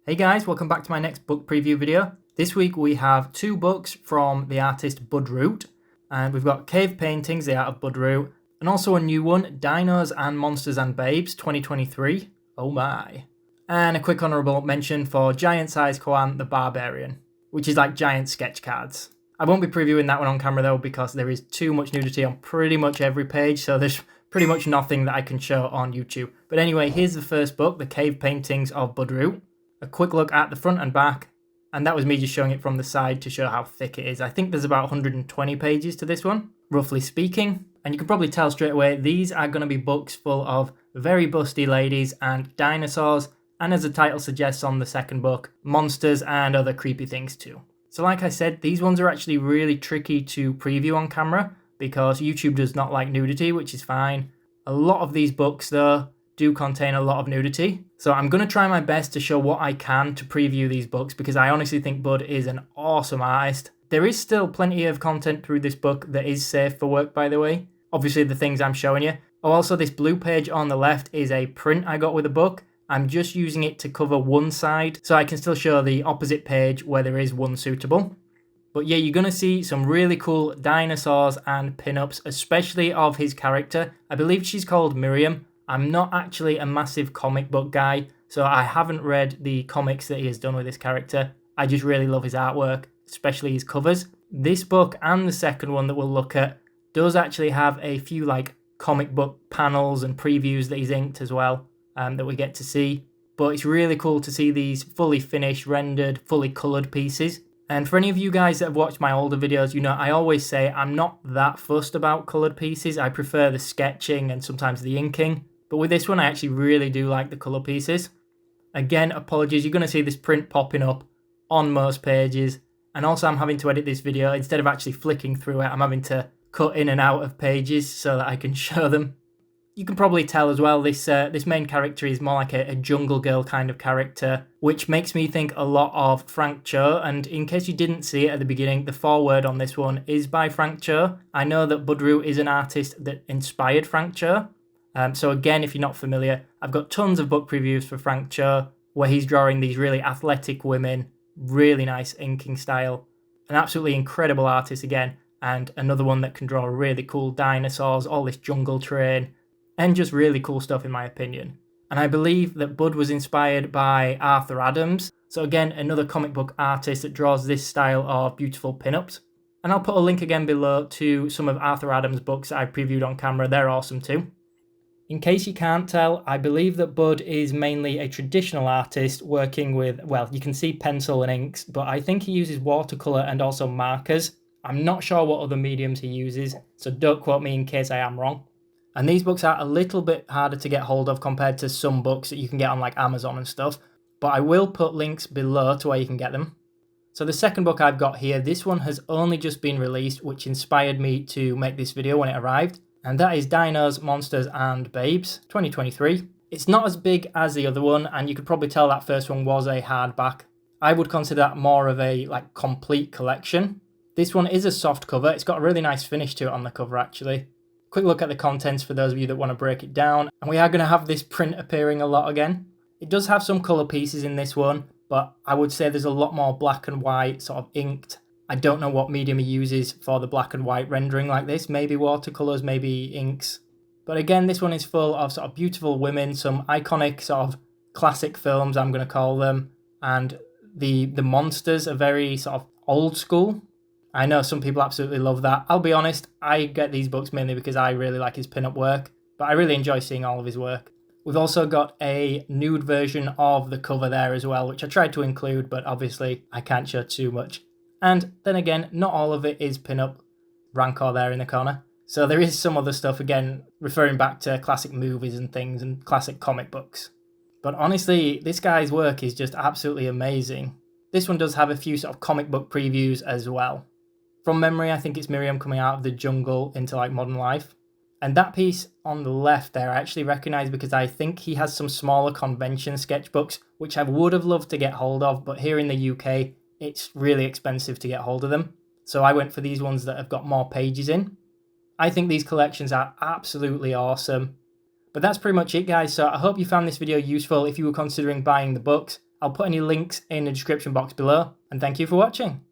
Hey guys, welcome back to my next book preview video. This week we have two books from the artist Budroot, and we've got Cave Paintings, the art of Budroot, and also a new one, Dinos and Monsters and Babes 2023. Oh my. And a quick honourable mention for Giant Size Koan the Barbarian, which is like giant sketch cards. I won't be previewing that one on camera though because there is too much nudity on pretty much every page, so there's pretty much nothing that I can show on YouTube. But anyway, here's the first book, The Cave Paintings of Budroot. A quick look at the front and back, and that was me just showing it from the side to show how thick it is. I think there's about 120 pages to this one, roughly speaking. And you can probably tell straight away, these are going to be books full of very busty ladies and dinosaurs, and as the title suggests on the second book, monsters and other creepy things too. So like I said, these ones are actually really tricky to preview on camera because YouTube does not like nudity, which is fine. A lot of these books though do contain a lot of nudity. So I'm going to try my best to show what I can to preview these books because I honestly think Bud is an awesome artist. There is still plenty of content through this book that is safe for work, by the way. Obviously the things I'm showing you. Oh, also this blue page on the left is a print I got with the book. I'm just using it to cover one side so I can still show the opposite page where there is one suitable. But yeah, you're going to see some really cool dinosaurs and pin-ups, especially of his character. I believe she's called Miriam. I'm not actually a massive comic book guy, so I haven't read the comics that he has done with this character. I just really love his artwork, especially his covers. This book and the second one that we'll look at does actually have a few like comic book panels and previews that he's inked as well that we get to see. But it's really cool to see these fully finished, rendered, fully coloured pieces. And for any of you guys that have watched my older videos, you know I always say I'm not that fussed about coloured pieces. I prefer the sketching and sometimes the inking. But with this one, I actually really do like the colour pieces. Again, apologies, you're going to see this print popping up on most pages. And also I'm having to edit this video. Instead of actually flicking through it, I'm having to cut in and out of pages so that I can show them. You can probably tell as well, this main character is more like a jungle girl kind of character, which makes me think a lot of Frank Cho. And in case you didn't see it at the beginning, the foreword on this one is by Frank Cho. I know that Budroot is an artist that inspired Frank Cho. So again, if you're not familiar, I've got tons of book previews for Frank Cho where he's drawing these really athletic women, really nice inking style, an absolutely incredible artist again, and another one that can draw really cool dinosaurs, all this jungle terrain, and just really cool stuff in my opinion. And I believe that Bud was inspired by Arthur Adams, so again, another comic book artist that draws this style of beautiful pinups. And I'll put a link again below to some of Arthur Adams' books that I previewed on camera, they're awesome too. In case you can't tell, I believe that Bud is mainly a traditional artist working with, well, you can see pencil and inks, but I think he uses watercolour and also markers. I'm not sure what other mediums he uses, so don't quote me in case I am wrong. And these books are a little bit harder to get hold of compared to some books that you can get on like Amazon and stuff, but I will put links below to where you can get them. So the second book I've got here, this one has only just been released, which inspired me to make this video when it arrived. And that is Dinos, Monsters and Babes 2023. It's not as big as the other one, and you could probably tell that first one was a hardback. I would consider that more of a like complete collection. This one is a soft cover. It's got a really nice finish to it on the cover actually. Quick look at the contents for those of you that want to break it down. And we are going to have this print appearing a lot again. It does have some colour pieces in this one, but I would say there's a lot more black and white sort of inked. I don't know what medium he uses for the black and white rendering like this. Maybe watercolours, maybe inks. But again, this one is full of sort of beautiful women, some iconic sort of classic films, I'm going to call them. And the monsters are very sort of old school. I know some people absolutely love that. I'll be honest, I get these books mainly because I really like his pin-up work. But I really enjoy seeing all of his work. We've also got a nude version of the cover there as well, which I tried to include, but obviously I can't show too much. And then again, not all of it is pin-up, Rancor there in the corner. So there is some other stuff, again, referring back to classic movies and things and classic comic books. But honestly, this guy's work is just absolutely amazing. This one does have a few sort of comic book previews as well. From memory, I think it's Miriam coming out of the jungle into like modern life. And that piece on the left there, I actually recognise because I think he has some smaller convention sketchbooks, which I would have loved to get hold of, but here in the UK, it's really expensive to get hold of them. So I went for these ones that have got more pages in. I think these collections are absolutely awesome. But that's pretty much it guys, so I hope you found this video useful if you were considering buying the books. I'll put any links in the description box below, and thank you for watching.